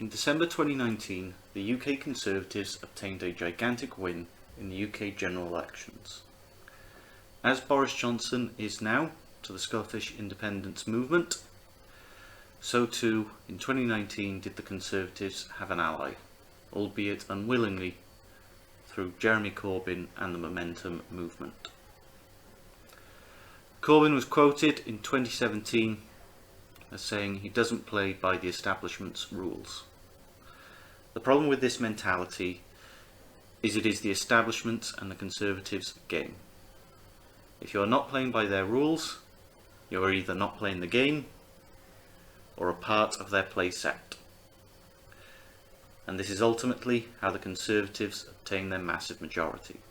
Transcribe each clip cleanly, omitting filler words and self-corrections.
In December 2019, the UK Conservatives obtained a gigantic win in the UK general elections. As Boris Johnson is now to the Scottish independence movement, so too in 2019 did the Conservatives have an ally, albeit unwillingly, through Jeremy Corbyn and the Momentum movement. Corbyn was quoted in 2017 as saying he doesn't play by the establishment's rules. The problem with this mentality is it is the establishment's and the Conservatives' game. If you are not playing by their rules, you are either not playing the game or a part of their play set. And this is ultimately how the Conservatives obtain their massive majority.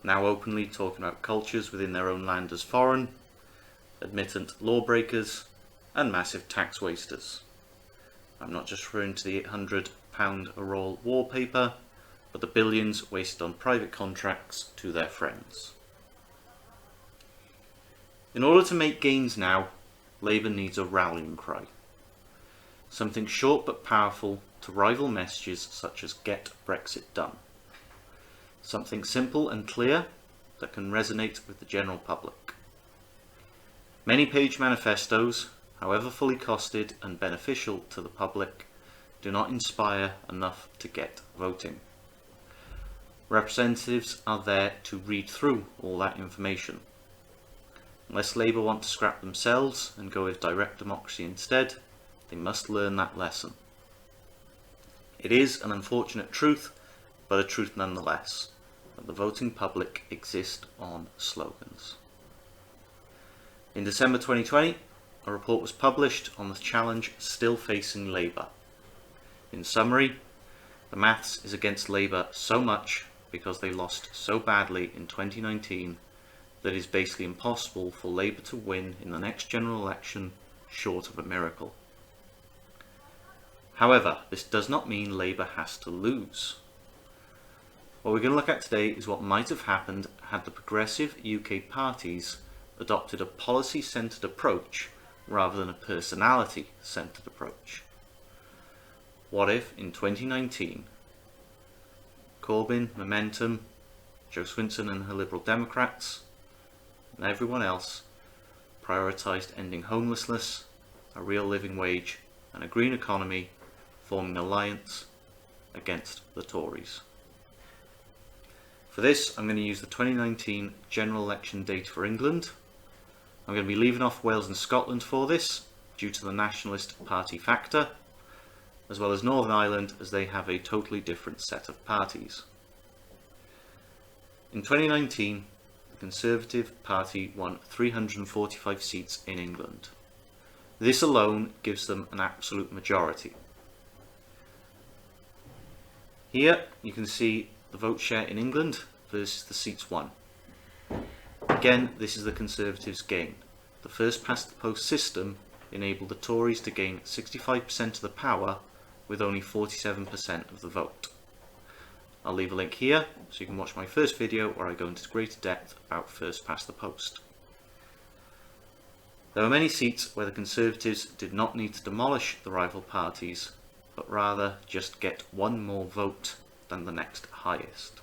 Now openly talking about cultures within their own land as foreign, admittant lawbreakers, and massive tax wasters. I'm not just referring to the £800 a roll wallpaper, but the billions wasted on private contracts to their friends. In order to make gains now, Labour needs a rallying cry. Something short but powerful to rival messages such as "Get Brexit Done". Something simple and clear that can resonate with the general public. Many page manifestos, however fully costed and beneficial to the public, do not inspire enough to get voting. Representatives are there to read through all that information. Unless Labour want to scrap themselves and go with direct democracy instead, they must learn that lesson. It is an unfortunate truth, but a truth nonetheless, that the voting public exist on slogans. In December 2020, a report was published on the challenge still facing Labour. In summary, the maths is against Labour so much because they lost so badly in 2019 that it is basically impossible for Labour to win in the next general election short of a miracle. However, this does not mean Labour has to lose. What we're going to look at today is what might have happened had the progressive UK parties adopted a policy-centred approach rather than a personality-centred approach. What if, in 2019, Corbyn, Momentum, Jo Swinson and her Liberal Democrats, and everyone else prioritised ending homelessness, a real living wage and a green economy, forming an alliance against the Tories? For this, I'm going to use the 2019 general election data for England. I'm going to be leaving off Wales and Scotland for this, due to the Nationalist Party factor, as well as Northern Ireland, as they have a totally different set of parties. In 2019, the Conservative Party won 345 seats in England. This alone gives them an absolute majority. Here you can see the vote share in England versus the seats won. Again, this is the Conservatives' gain. The first past the post system enabled the Tories to gain 65% of the power with only 47% of the vote. I'll leave a link here so you can watch my first video where I go into greater depth about first past the post. There were many seats where the Conservatives did not need to demolish the rival parties, but rather just get one more vote than the next highest.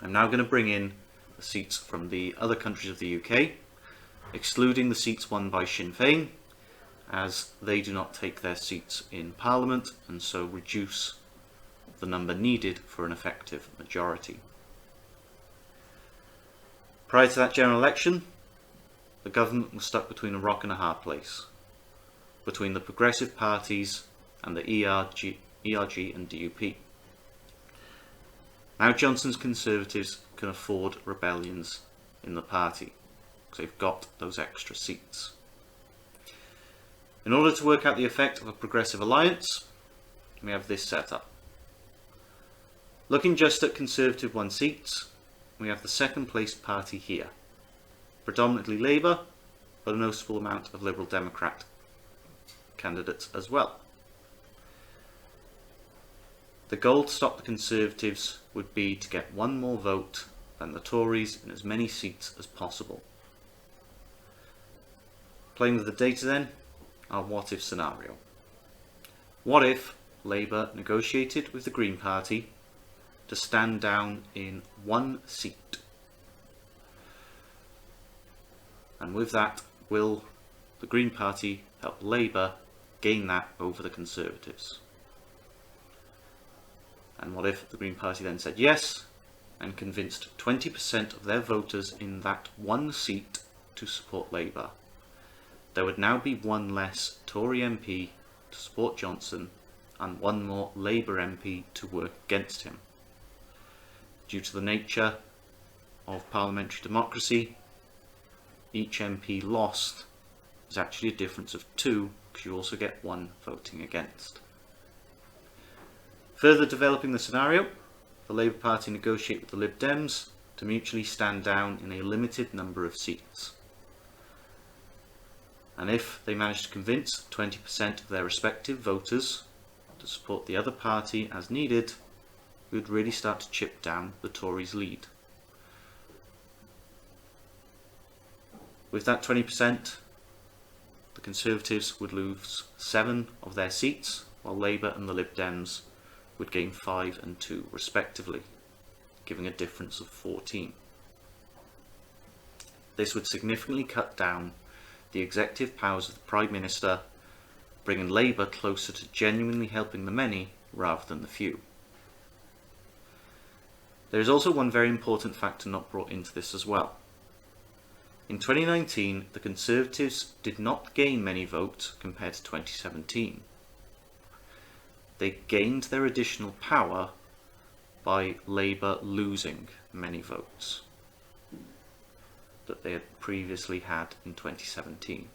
I'm now going to bring in the seats from the other countries of the UK, excluding the seats won by Sinn Féin, as they do not take their seats in Parliament and so reduce the number needed for an effective majority. Prior to that general election, the government was stuck between a rock and a hard place, between the progressive parties and the ERG and DUP. Now Johnson's Conservatives can afford rebellions in the party, because they've got those extra seats. In order to work out the effect of a progressive alliance, we have this setup. Looking just at Conservative won seats, we have the second placed party here. Predominantly Labour, but a noticeable amount of Liberal Democrat candidates as well. The goal to stop the Conservatives would be to get one more vote than the Tories in as many seats as possible. Playing with the data then, our what if scenario. What if Labour negotiated with the Green Party to stand down in one seat? And with that, will the Green Party help Labour gain that over the Conservatives? And what if the Green Party then said yes and convinced 20% of their voters in that one seat to support Labour? There would now be one less Tory MP to support Johnson and one more Labour MP to work against him. Due to the nature of parliamentary democracy, each MP lost is actually a difference of 2, because you also get 1 voting against. Further developing the scenario, the Labour Party negotiate with the Lib Dems to mutually stand down in a limited number of seats. And if they manage to convince 20% of their respective voters to support the other party as needed, we would really start to chip down the Tories' lead. With that 20%, the Conservatives would lose 7 of their seats, while Labour and the Lib Dems would gain 5 and 2 respectively, giving a difference of 14. This would significantly cut down the executive powers of the Prime Minister, bringing Labour closer to genuinely helping the many rather than the few. There is also one very important factor not brought into this as well. In 2019, the Conservatives did not gain many votes compared to 2017. They gained their additional power by Labour losing many votes that they had previously had in 2017.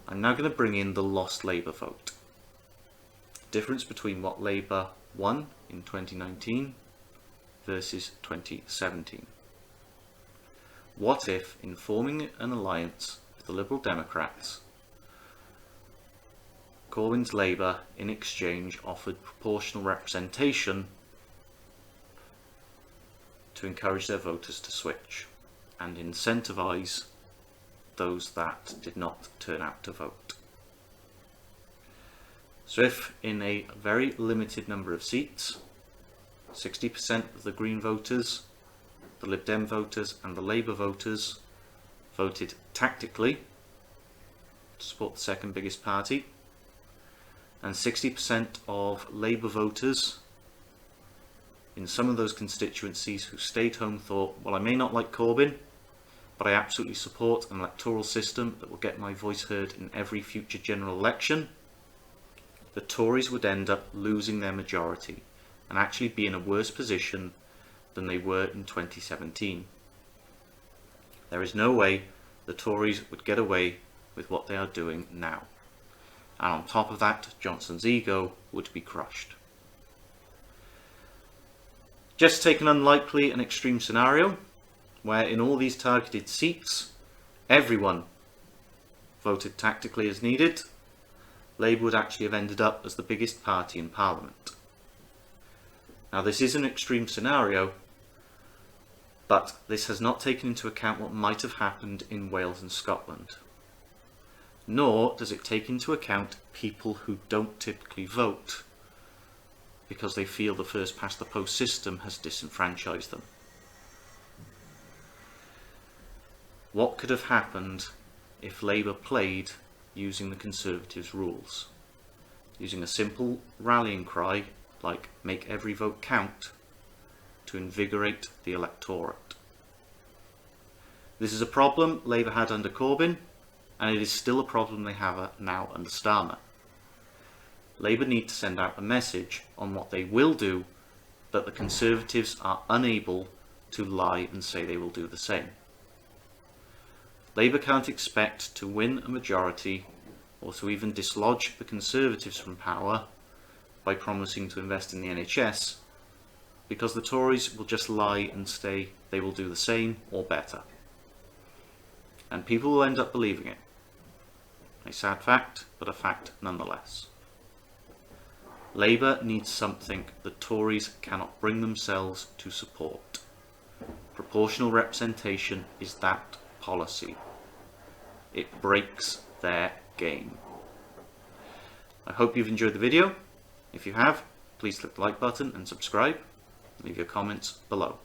I'm now going to bring in the lost Labour vote. Difference between what Labour won in 2019 versus 2017. What if, in forming an alliance with the Liberal Democrats, Corbyn's Labour in exchange offered proportional representation to encourage their voters to switch and incentivise those that did not turn out to vote? So if in a very limited number of seats, 60% of the Green voters, the Lib Dem voters and the Labour voters voted tactically to support the second biggest party, and 60% of Labour voters in some of those constituencies who stayed home thought, well, I may not like Corbyn, but I absolutely support an electoral system that will get my voice heard in every future general election, the Tories would end up losing their majority and actually be in a worse position than they were in 2017. There is no way the Tories would get away with what they are doing now. And on top of that, Johnson's ego would be crushed. Just take an unlikely and extreme scenario where in all these targeted seats, everyone voted tactically as needed. Labour would actually have ended up as the biggest party in Parliament. Now, this is an extreme scenario, but this has not taken into account what might have happened in Wales and Scotland. Nor does it take into account people who don't typically vote because they feel the first past the post system has disenfranchised them. What could have happened if Labour played using the Conservatives' rules? Using a simple rallying cry like "make every vote count" to invigorate the electorate. This is a problem Labour had under Corbyn, and it is still a problem they have now under Starmer. Labour need to send out a message on what they will do that the Conservatives are unable to lie and say they will do the same. Labour can't expect to win a majority or to even dislodge the Conservatives from power by promising to invest in the NHS, because the Tories will just lie and say they will do the same or better. And people will end up believing it. A sad fact, but a fact nonetheless. Labour needs something the Tories cannot bring themselves to support. Proportional representation is that policy. It breaks their game. I hope you've enjoyed the video. If you have, please click the like button and subscribe. Leave your comments below.